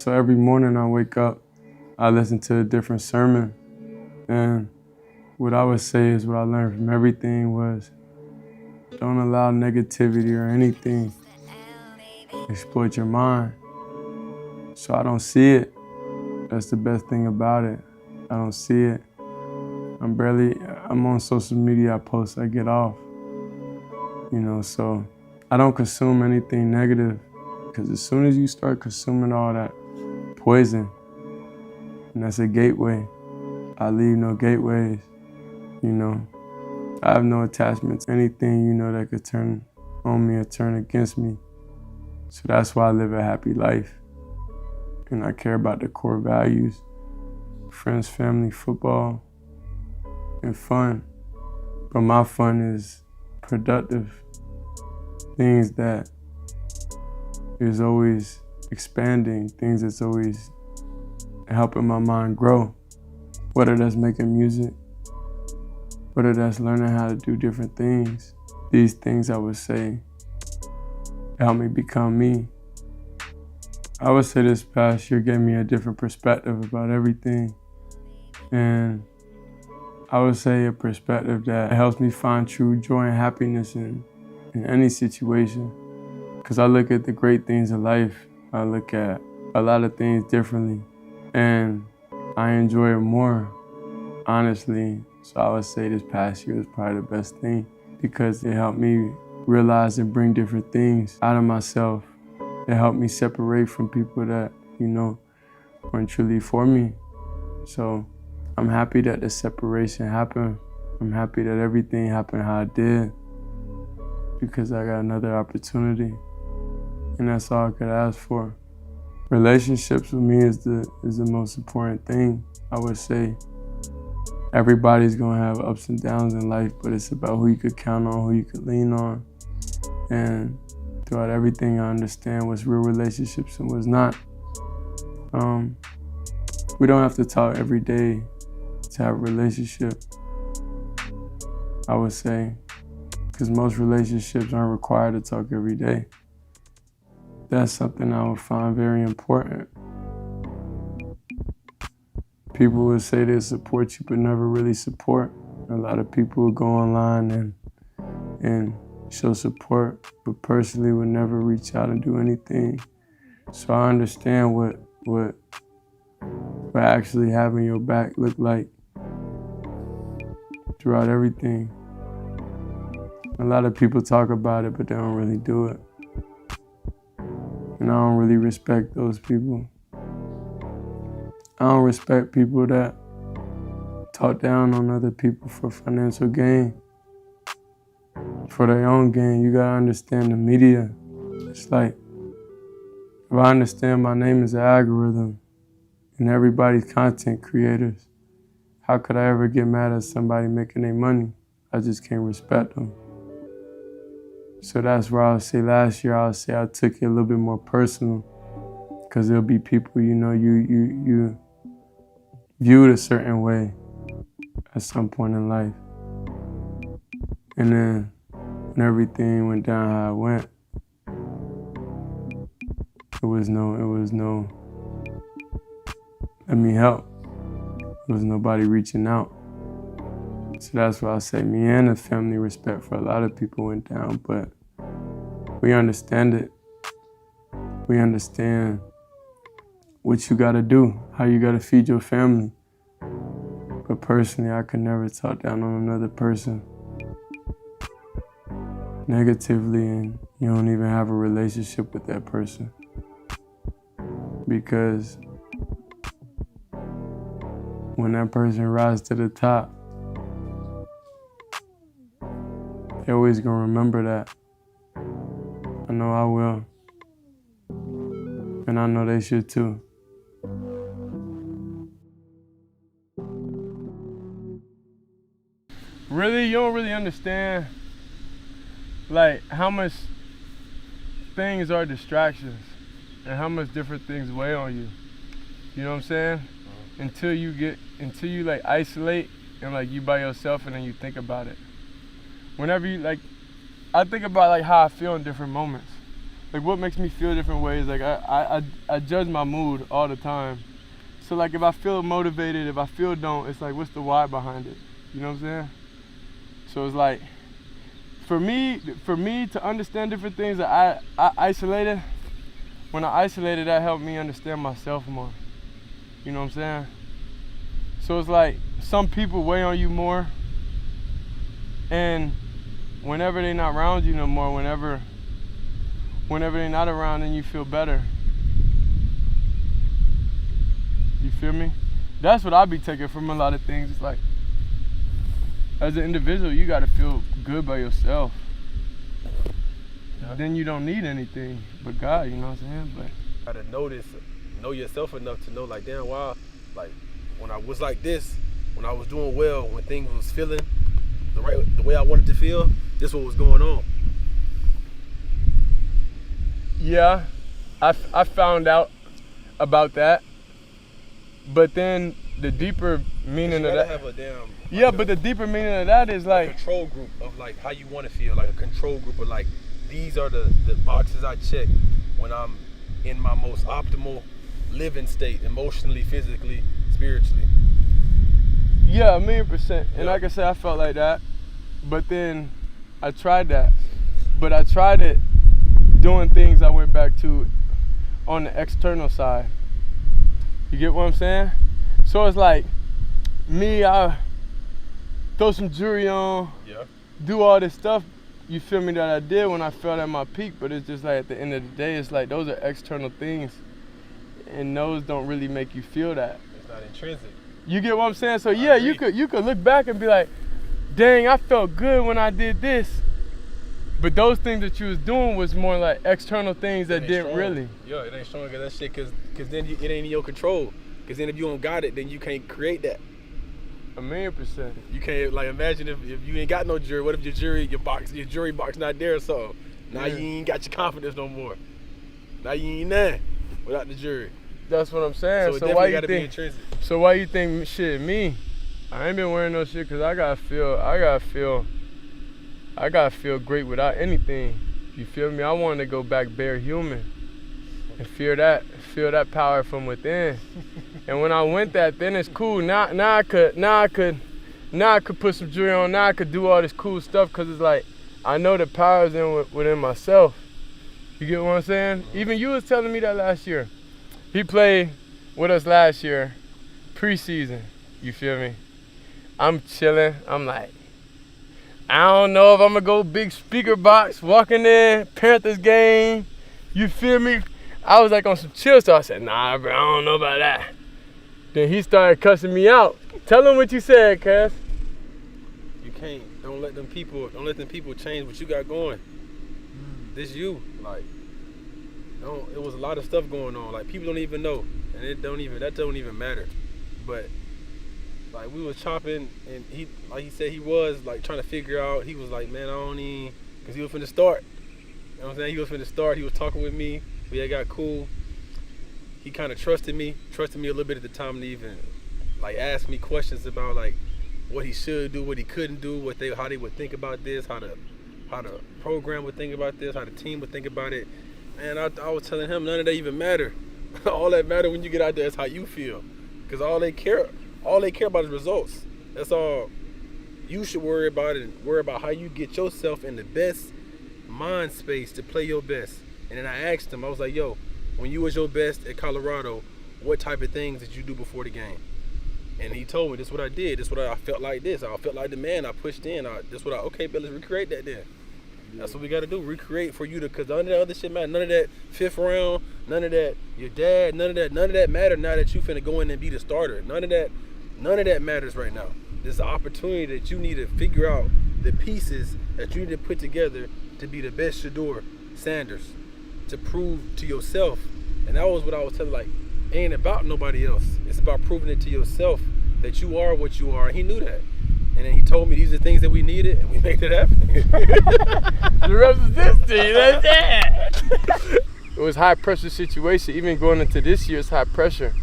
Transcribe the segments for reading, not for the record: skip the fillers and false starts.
So every morning I wake up, I listen to a different sermon. And what I would say is what I learned from everything was don't allow negativity or anything exploit your mind. So I don't see it. That's the best thing about it. I don't see it. I'm on social media, I post, I get off. So I don't consume anything negative, because as soon as you start consuming all that poison, and that's a gateway, I leave no gateways, I have no attachment to anything, that could turn on me or turn against me. So that's why I live a happy life. And I care about the core values: friends, family, football, and fun. But my fun is productive. Things that is always expanding, things that's always helping my mind grow. Whether that's making music, whether that's learning how to do different things. These things, I would say, help me become me. I would say this past year gave me a different perspective about everything. And I would say a perspective that helps me find true joy and happiness in any situation. Because I look at the great things in life, I look at a lot of things differently. And I enjoy it more, honestly. So I would say this past year was probably the best thing, because it helped me realize and bring different things out of myself. It helped me separate from people that, weren't truly for me. So I'm happy that the separation happened. I'm happy that everything happened how it did, because I got another opportunity. And that's all I could ask for. Relationships with me is the most important thing, I would say. Everybody's gonna have ups and downs in life, but it's about who you could count on, who you could lean on. And throughout everything, I understand what's real relationships and what's not. We don't have to talk every day to have a relationship, I would say, because most relationships aren't required to talk every day. That's something I would find very important. People would say they support you, but never really support. A lot of people would go online and show support, but personally would never reach out and do anything. So I understand what actually having your back look like throughout everything. A lot of people talk about it, but they don't really do it. And I don't really respect those people. I don't respect people that talk down on other people for financial gain. For their own gain, you gotta understand the media. It's like, if I understand my name is an algorithm and everybody's content creators, how could I ever get mad at somebody making their money? I just can't respect them. So that's where I would say last year, I took it a little bit more personal, because there'll be people, you viewed a certain way at some point in life. And then when everything went down how it went, it was no, let me help. There was nobody reaching out. So that's why I say me and the family respect for a lot of people went down, but we understand it. We understand what you gotta do, how you gotta feed your family. But personally, I could never talk down on another person negatively, and you don't even have a relationship with that person. Because when that person rises to the top, they're always gonna remember that. I know I will. And I know they should too. Really, you don't really understand, like, how much things are distractions and how much different things weigh on you. You know what I'm saying? Until you like isolate and like you by yourself and then you think about it. Whenever you I think about like how I feel in different moments. like what makes me feel different ways. Like I judge my mood all the time. So like if I feel motivated, if I feel don't, it's like what's the why behind it? You know what I'm saying? So it's like for me to understand different things that I isolated. When I isolated, that helped me understand myself more. You know what I'm saying? So it's like some people weigh on you more, and whenever they're not around you no more, whenever they're not around, then you feel better. You feel me? That's what I be taking from a lot of things. It's like, as an individual, you gotta feel good by yourself. Yeah. Then you don't need anything but God, you know what I'm saying? But gotta know yourself enough to know, like, damn, wow, like when I was like this, when I was doing well, when things was feeling the way I wanted to feel, this what was going on. Yeah, I found out about that, but then the deeper meaning of that. Have a damn. Yeah, but the deeper meaning of that is like a control group of like how you want to feel, like a control group of like these are the boxes I check when I'm in my most optimal living state, emotionally, physically, spiritually. Yeah, 1,000,000%. And like I said, I felt like that, but then I tried that, but I tried it doing things I went back to on the external side. You get what I'm saying? So it's like me, I throw some jewelry on, do all this stuff, you feel me, that I did when I felt at my peak, but it's just like at the end of the day, it's like those are external things, and those don't really make you feel that. It's not intrinsic. You get what I'm saying? So yeah, you could look back and be like, dang, I felt good when I did this. But those things that you was doing was more like external things that didn't really. Yeah, it ain't showing that shit because then it ain't in your control. Because then if you don't got it, then you can't create that. 1,000,000%. You can't, like, imagine if you ain't got no jury. What if your jury box not there or something? Now you ain't got your confidence no more. Now you ain't nothing without the jury. That's what I'm saying. So why you think? So why you think shit me? I ain't been wearing no shit because I gotta feel great without anything. You feel me? I wanted to go back bare human and feel that power from within. And when I went that, then it's cool. Now I could put some jewelry on. Now I could do all this cool stuff because it's like I know the power's within myself. You get what I'm saying? Even you was telling me that last year. He played with us last year, preseason. You feel me? I'm chilling. I'm like, I don't know if I'm gonna go big speaker box, walking in, Panthers game. You feel me? I was like on some chill, so I said, nah, bro, I don't know about that. Then he started cussing me out. Tell him what you said, cuz. You can't. Don't let them people change what you got going. This you, like, it was a lot of stuff going on. Like, people don't even know, and that don't even matter. But like, we was chopping, and he, like he said, he was like trying to figure out. He was like, man, I don't even, because he was finna start. You know what I'm saying? He was finna start. He was talking with me. We had got cool. He kind of trusted me a little bit at the time to even like ask me questions about like what he should do, what he couldn't do, how they would think about this, how the program would think about this, how the team would think about it. And I was telling him none of that even matter. All that matter when you get out there is how you feel, because all they care about is results. That's all you should worry about, and worry about how you get yourself in the best mind space to play your best. And then I asked him, I was like, yo, when you was your best at Colorado, what type of things did you do before the game? And he told me, this is what I did. This is what I felt like this. I felt like the man. I pushed in. Okay, but let's recreate that then. Yeah. That's what we got to do. Recreate for you because none of that other shit matter. None of that fifth round, none of that your dad, none of that matter now that you finna go in and be the starter. None of that matters right now. This is an opportunity that you need to figure out the pieces that you need to put together to be the best Shedeur Sanders, to prove to yourself. And that was what I was telling, like, it ain't about nobody else. It's about proving it to yourself that you are what you are. And he knew that. And then he told me these are things that we needed, and we made it happen. The rest is history. That's it. It was high pressure situation. Even going into this year, it's high pressure.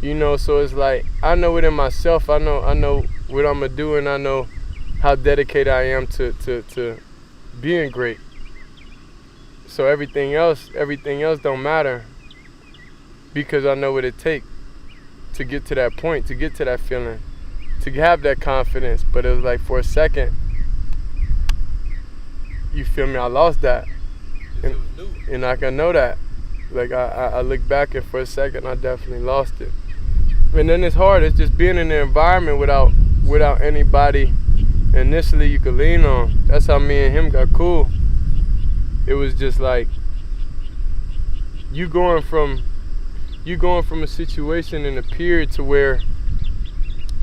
You know, so it's like I know within myself. I know what I'm gonna do, and I know how dedicated I am to being great. So everything else don't matter because I know what it takes to get to that point, to get to that feeling, to have that confidence. But it was like for a second, you feel me, I lost that. And I can know that. Like I look back and for a second I definitely lost it. And then it's hard, it's just being in the environment without anybody initially you could lean on. That's how me and him got cool. It was just like you going from a situation in a period to where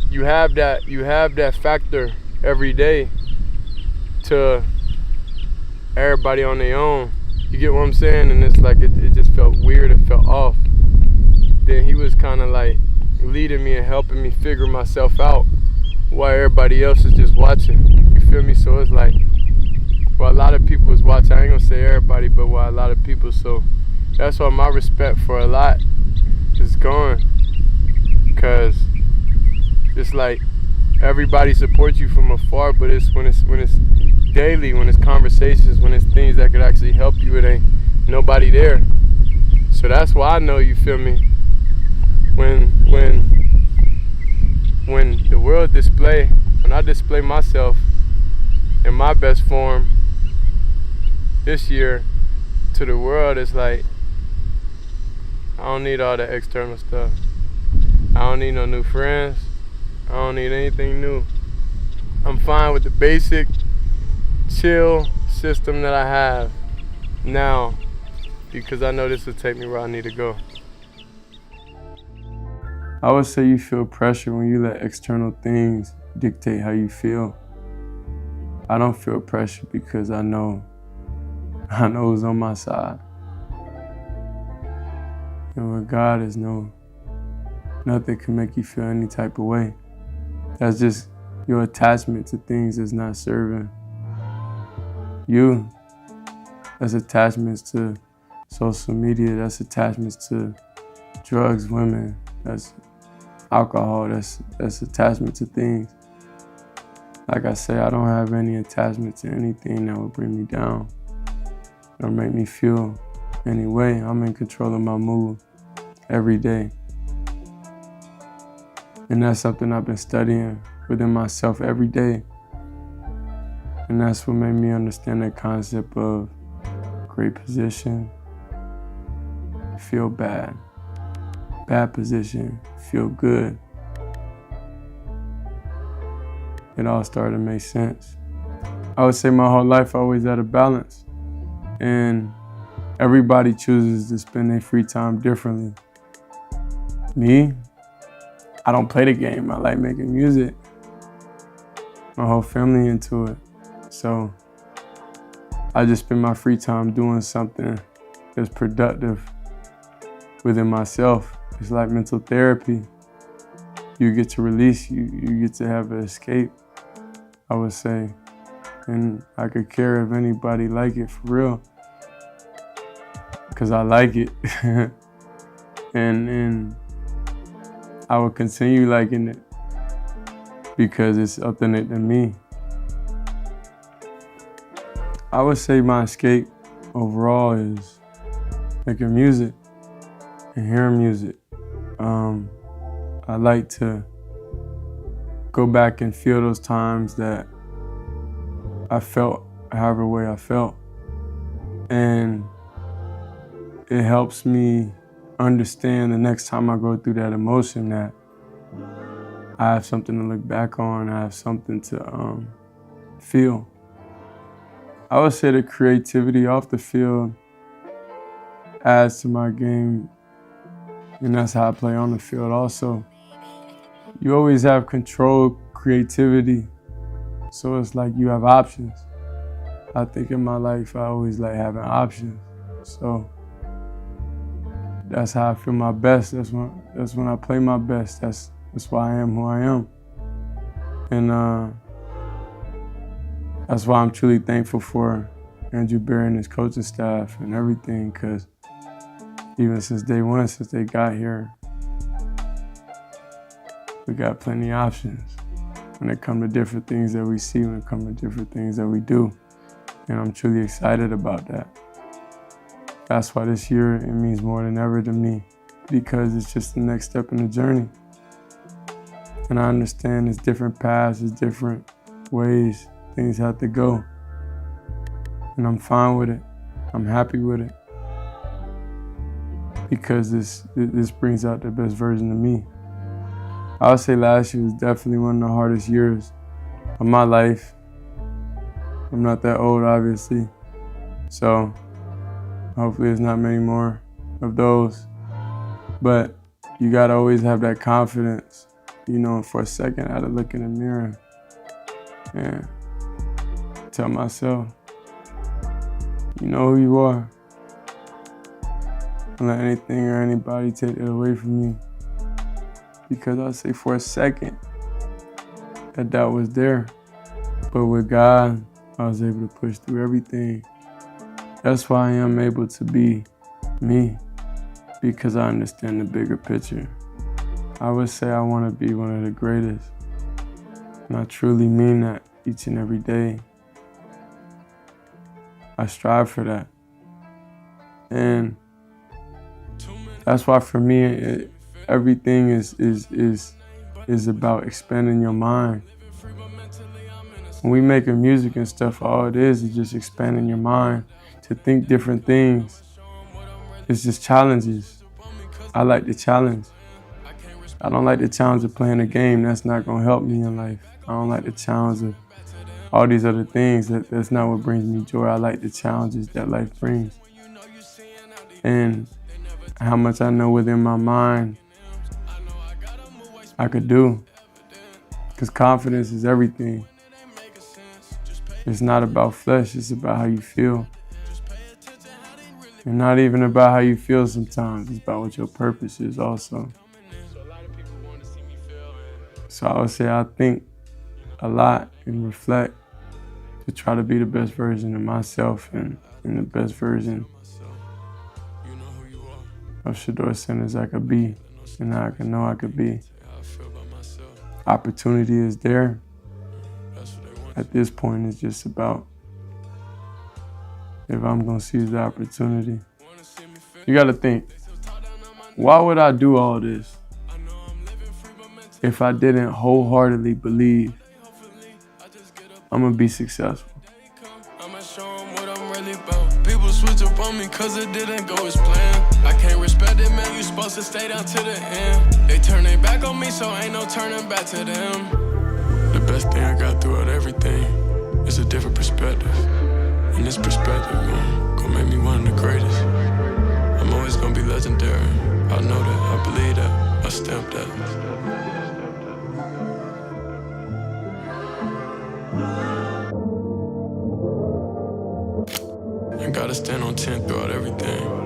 you have that factor every day to everybody on their own. You get what I'm saying? And it's like it just felt weird, it felt off. Then he was kind of like leading me and helping me figure myself out while everybody else is just watching. You feel me? So it's like, well, a lot of people was watching. I ain't gonna say everybody, but while a lot of people. So that's why my respect for a lot is gone. Cause it's like everybody supports you from afar, but it's when it's daily, when it's conversations, when it's things that could actually help you, it ain't nobody there. So that's why I know, you feel me, when the world when I display myself in my best form this year to the world, it's like I don't need all that external stuff. I don't need no new friends. I don't need anything new. I'm fine with the basic chill system that I have now because I know this will take me where I need to go. I would say you feel pressure when you let external things dictate how you feel. I don't feel pressure because I know who's on my side. And with God is nothing can make you feel any type of way. That's just your attachment to things that's not serving you. That's attachments to social media, that's attachments to drugs, women, that's alcohol, that's attachment to things. Like I say, I don't have any attachment to anything that would bring me down or make me feel any way. I'm in control of my mood every day. And that's something I've been studying within myself every day. And that's what made me understand the concept of great position, feel bad. Bad position, feel good. It all started to make sense. I would say my whole life I always had a balance. And everybody chooses to spend their free time differently. Me, I don't play the game. I like making music. My whole family into it. So I just spend my free time doing something that's productive within myself. It's like mental therapy. You get to release, you get to have an escape, I would say. And I could care if anybody like it for real. Cause I like it. and I will continue liking it because it's authentic to me. I would say my escape overall is making music and hearing music. I like to go back and feel those times that I felt however way I felt. And it helps me understand the next time I go through that emotion that I have something to look back on, I have something to feel. I would say the creativity off the field adds to my game, and that's how I play on the field also. You always have control, creativity, so it's like you have options. I think in my life I always like having options, so that's how I feel my best. That's when I play my best. That's why I am who I am. And that's why I'm truly thankful for Andrew Berry and his coaching staff and everything, because even since day one, since they got here, we got plenty of options when it comes to different things that we see, when it comes to different things that we do. And I'm truly excited about that. That's why this year, it means more than ever to me, because it's just the next step in the journey. And I understand there's different paths, there's different ways things have to go. And I'm fine with it. I'm happy with it. Because this brings out the best version of me. I would say last year was definitely one of the hardest years of my life. I'm not that old, obviously. So hopefully there's not many more of those. But you gotta always have that confidence. You know, for a second I had to look in the mirror and tell myself, you know who you are. Don't let anything or anybody take it away from you. Because I'll say for a second that was there. But with God, I was able to push through everything. That's why I am able to be me, because I understand the bigger picture. I would say I want to be one of the greatest. And I truly mean that each and every day. I strive for that. And that's why for me, everything is about expanding your mind. When we making music and stuff, all it is just expanding your mind to think different things. It's just challenges. I like the challenge. I don't like the challenge of playing a game. That's not gonna help me in life. I don't like the challenge of all these other things. That's not what brings me joy. I like the challenges that life brings. And how much I know within my mind I could do. Because confidence is everything. It's not about flesh, it's about how you feel. And not even about how you feel sometimes, it's about what your purpose is also. So I would say I think a lot and reflect to try to be the best version of myself and the best version of Shedeur Sanders I could be and I can know I could be. Opportunity is there. At this point, it's just about if I'm gonna seize the opportunity. You gotta think, why would I do all this if I didn't wholeheartedly believe I'm gonna be successful? People switch up on me cause it didn't go as planned. I can't respect it, man, you supposed to stay down to the end. They turn their back on me, so ain't no turning back to them. The best thing I got throughout everything is a different perspective. And this perspective gonna make me one of the greatest. I'm always gonna be legendary. I know that, I believe that, I stamp that. I gotta stand on 10 throughout everything.